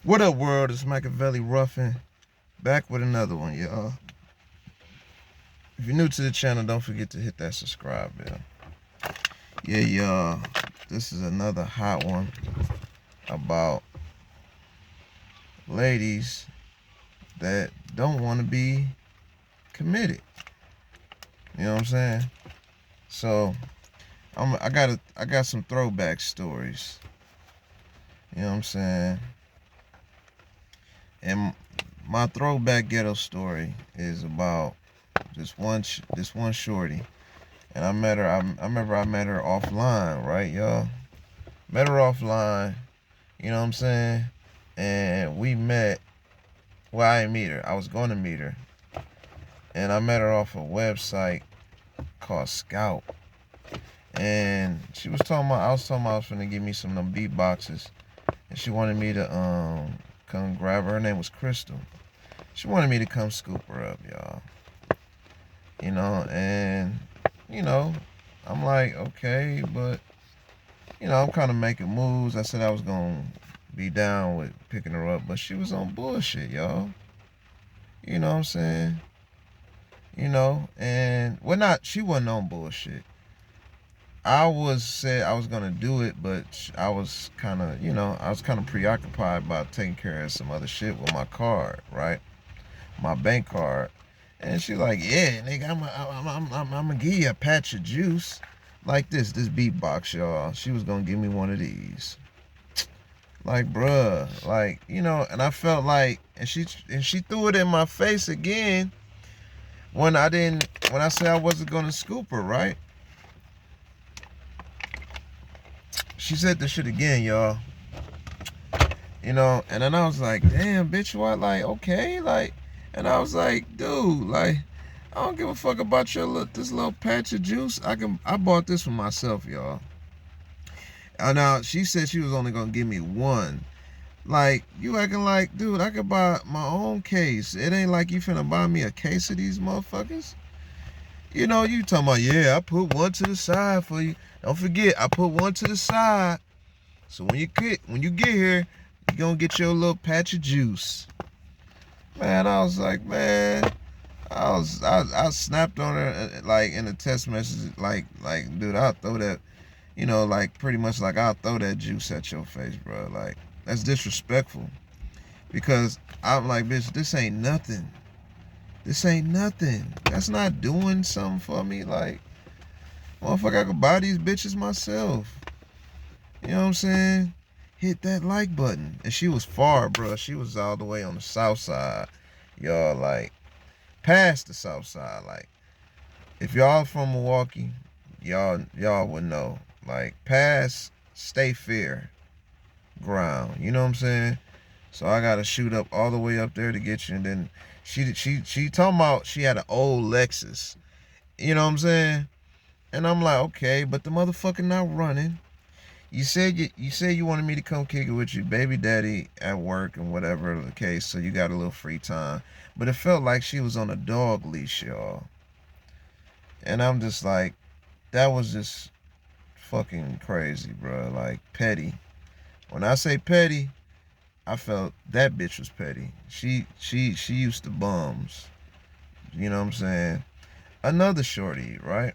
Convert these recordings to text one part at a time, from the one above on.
What up, world? It's Machiavelli Ruffin, back with another one, y'all. If you're new to the channel, don't forget to hit that subscribe bell. Yeah, y'all, this is another hot one about ladies that don't want to be committed. You know what I'm saying? So I got some throwback stories. You know what I'm saying? And my throwback ghetto story is about this one shorty, and I met her. I remember I met her offline, right, y'all? Met her offline. You know what I'm saying? And we met. Well, I didn't meet her. I was going to meet her, and I met her off a website called Scout. And she was talking about. I was talking about I was finna give me some of them beatboxes, and she wanted me to come grab her. Her name was Crystal. She wanted me to come scoop her up, y'all. And I'm like, okay, but I'm kind of making moves. I said I was gonna be down with picking her up, but she was on bullshit, y'all. You know what I'm saying? And well, not she wasn't on bullshit. Said I was gonna do it, but I was kind of preoccupied about taking care of some other shit with my card, right? My bank card. And she like, yeah, nigga, I'm gonna give you a patch of juice. Like this beatbox, y'all. She was gonna give me one of these. Like, bruh, like, and I felt like, and she threw it in my face again when I said I wasn't gonna scoop her, right? She said this shit again, y'all. And then I was like, damn, bitch, what? Like, okay, like, and I was like, dude, like, I don't give a fuck about this little patch of juice. I bought this for myself, y'all. Now she said she was only gonna give me one. Like, you acting like, dude, I could buy my own case. It ain't like you finna buy me a case of these motherfuckers. You talking about, yeah, I put one to the side for you. Don't forget, I put one to the side. So when you get here, you gonna get your little patch of juice. Man, I was like, man, I snapped on her like in a text message, like, dude, I'll throw that, like pretty much like I'll throw that juice at your face, bro. Like, that's disrespectful. Because I'm like, bitch, this ain't nothing. This ain't nothing. That's not doing something for me. Like, motherfucker, I could buy these bitches myself. You know what I'm saying? Hit that like button. And she was far, bro. She was all the way on the south side. Y'all, like, past the south side. Like, if y'all from Milwaukee, y'all would know. Like, past Stay Fair ground. You know what I'm saying? So I gotta shoot up all the way up there to get you. And then she talking about she had an old Lexus. You know what I'm saying? And I'm like, okay, but the motherfucker not running. You said you wanted me to come kick it with you, baby daddy at work and whatever the case, so you got a little free time. But it felt like she was on a dog leash, y'all. And I'm just like, that was just fucking crazy, bro. Like, petty. When I say petty, I felt that bitch was petty. She used to bums. You know what I'm saying? Another shorty, right?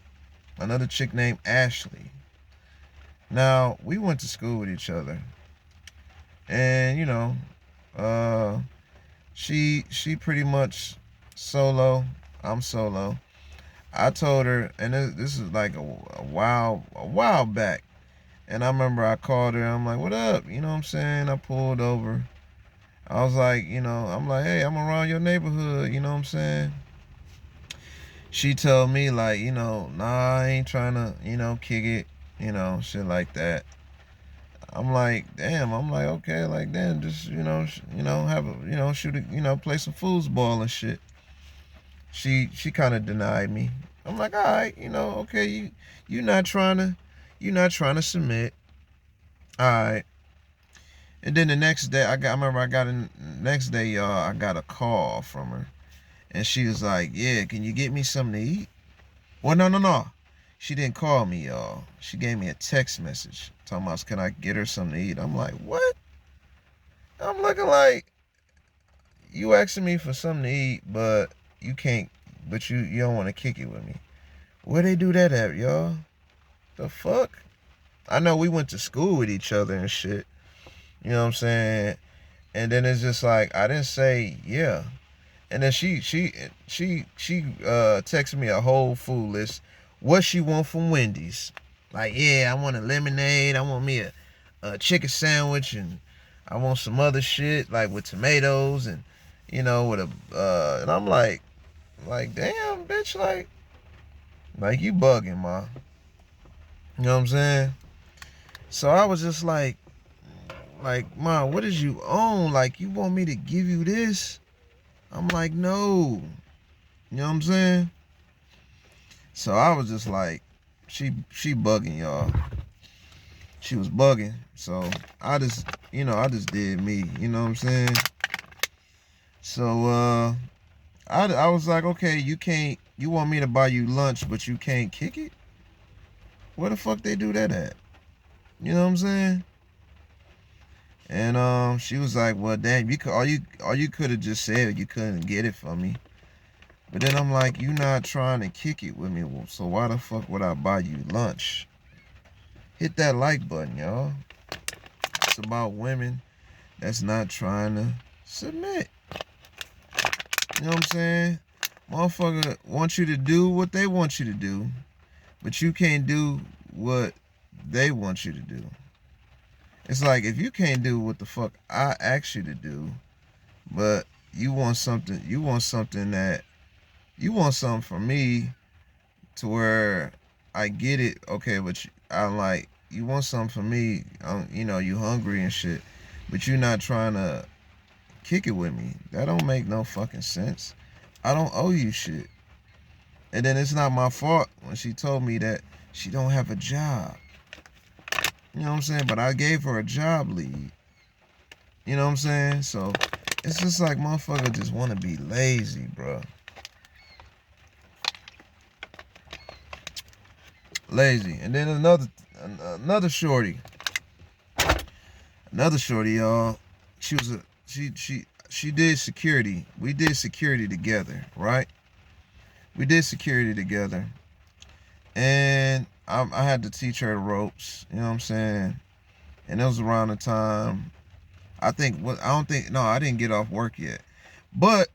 Another chick named Ashley. Now, we went to school with each other. And, uh, she pretty much solo. I'm solo. I told her, and this is like a while back. And I remember I called her. I'm like, what up? You know what I'm saying? I pulled over. I was like, I'm like, hey, I'm around your neighborhood. You know what I'm saying? She told me like, nah, I ain't trying to, kick it, shit like that. I'm like, damn. I'm like, okay, like, damn, just, have a, shoot a, play some foosball and shit. She kind of denied me. I'm like, all right, okay, you not trying to submit. All right. And then the next day, next day, y'all, I got a call from her. And she was like, yeah, can you get me something to eat? Well, no. She didn't call me, y'all. She gave me a text message talking about, can I get her something to eat? I'm like, what? I'm looking like, you asking me for something to eat, but you can't, but you don't want to kick it with me. Where they do that at, y'all? The fuck? I know we went to school with each other and shit. You know what I'm saying? And then it's just like, I didn't say yeah. And then she texted me a whole food list. What she want from Wendy's? Like, yeah, I want a lemonade. I want me a chicken sandwich, and I want some other shit like with tomatoes and with a and I'm like damn bitch, like you bugging, ma. You know what I'm saying? So I was just like ma, what is you on? Like you want me to give you this? I'm like no. You know what I'm saying? So I was just like, she bugging, y'all. She was bugging. So I just did me. You know what I'm saying? So I was like, okay, you want me to buy you lunch, but you can't kick it? Where the fuck they do that at? You know what I'm saying? And she was like, well, damn, all you could have just said you couldn't get it for me. But then I'm like, you not trying to kick it with me, so why the fuck would I buy you lunch? Hit that like button, y'all. It's about women that's not trying to submit. You know what I'm saying? Motherfucker want you to do what they want you to do, but you can't do what they want you to do. It's like, if you can't do what the fuck I asked you to do, but you want something from me to where I get it, okay, but I'm like, you want something from me, you hungry and shit, but you not trying to kick it with me. That don't make no fucking sense. I don't owe you shit. And then it's not my fault when she told me that she don't have a job. You know what I'm saying? But I gave her a job lead. You know what I'm saying? So it's just like motherfucker just want to be lazy, bro. Lazy. And then another shorty. Another shorty, y'all. She did security. We did security together, right? We did security together. And I had to teach her the ropes, you know what I'm saying? And it was around the time, I didn't get off work yet. But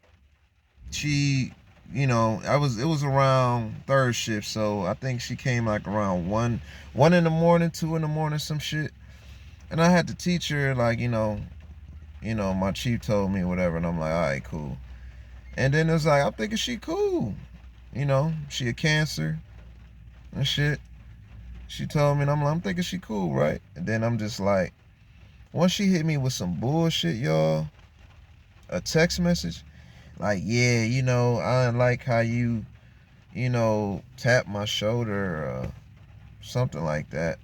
she, it was around third shift, so I think she came like around one in the morning, 2 in the morning, some shit. And I had to teach her, like, my chief told me whatever, and I'm like, all right, cool. And then it was like, I'm thinking she cool. She a Cancer and shit. She told me, and I'm thinking she cool, right? And then I'm just like, once she hit me with some bullshit, y'all, a text message, like, yeah, I don't like how you, tap my shoulder or something like that.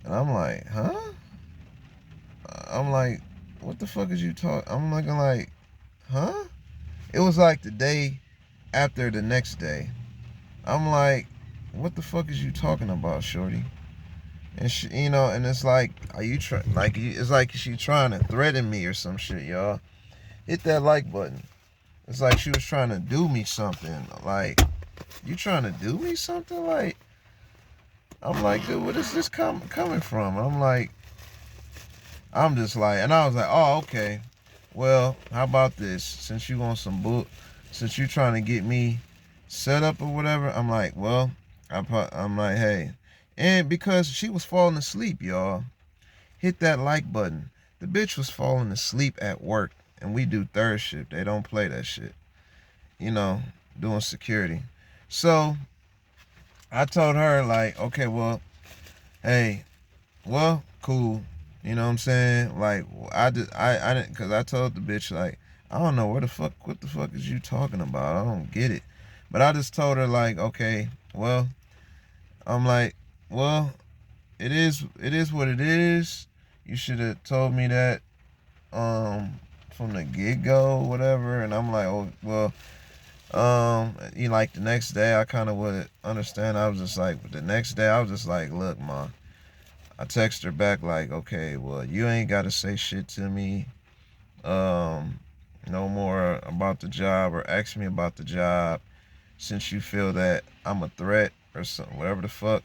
And I'm like, huh? I'm like, what the fuck is you talking? I'm looking like, huh? It was like the day after the next day. I'm like, what the fuck is you talking about, shorty? And she, and it's like, are you it's like she trying to threaten me or some shit, y'all. Hit that like button. It's like she was trying to do me something. Like, you trying to do me something? Like, I'm like, dude, where is this coming from? I'm just like, and I was like, oh, okay. Well, how about this? Since you want since you trying to get me set up or whatever, I'm like, well, I'm like, hey. And because she was falling asleep, y'all, hit that like button. The bitch was falling asleep at work, and we do third shift. They don't play that shit, doing security. So I told her, like, okay, well, hey, well, cool. You know what I'm saying? Like, I didn't, because I told the bitch, like, I don't know what the fuck is you talking about? I don't get it. But I just told her, like, okay, well, I'm like, well, it is what it is. You should have told me that from the get-go, whatever. And I'm like, oh, well, like the next day I kind of would understand. I was just like, the next day I was just like, look, ma. I text her back like, okay, well, you ain't got to say shit to me. um, no more about the job or ask me about the job since you feel that I'm a threat or something, whatever the fuck.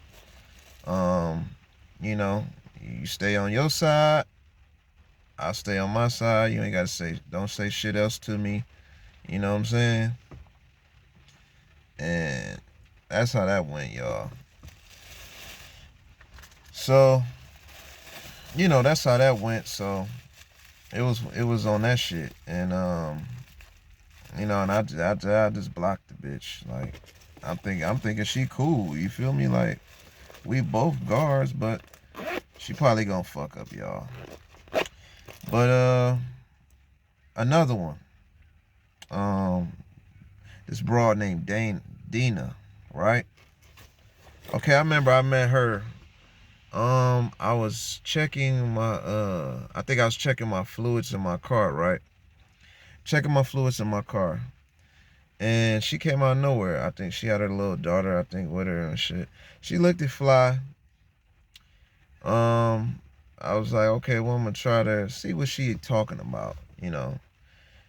Um, you know, you stay on your side, I'll stay on my side. You ain't gotta don't say shit else to me. You know what I'm saying? And that's how that went, y'all. So, that's how that went. So it was on that shit, and and I just blocked the bitch. Like, I'm thinking she cool. You feel me? Like, we both guards, but she probably gonna fuck up y'all. But another one. Um, this broad named Dina, right? Okay, I remember I met her. I was checking I think I was checking my fluids in my car, right? Checking my fluids in my car. And she came out of nowhere. I think she had her little daughter, I think, with her and shit. She looked at fly. I was like, okay, well, I'm gonna try to see what she talking about.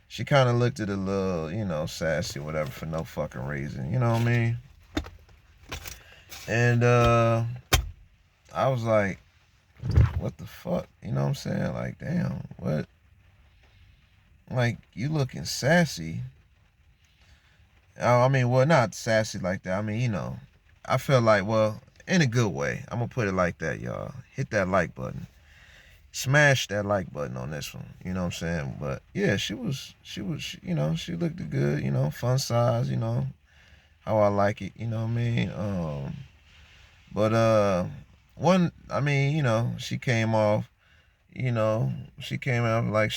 She kind of looked at a little, sassy, whatever, for no fucking reason. You know what I mean? And I was like, what the fuck? You know what I'm saying? Like, damn, what? Like, you looking sassy. I mean, well, not sassy like that. I mean, I feel like, well, in a good way. I'm gonna put it like that, y'all. Hit that like button. Smash that like button on this one. You know what I'm saying? But yeah, she looked good, fun size, how I like it, you know what I mean? But I mean, she came off, she came out like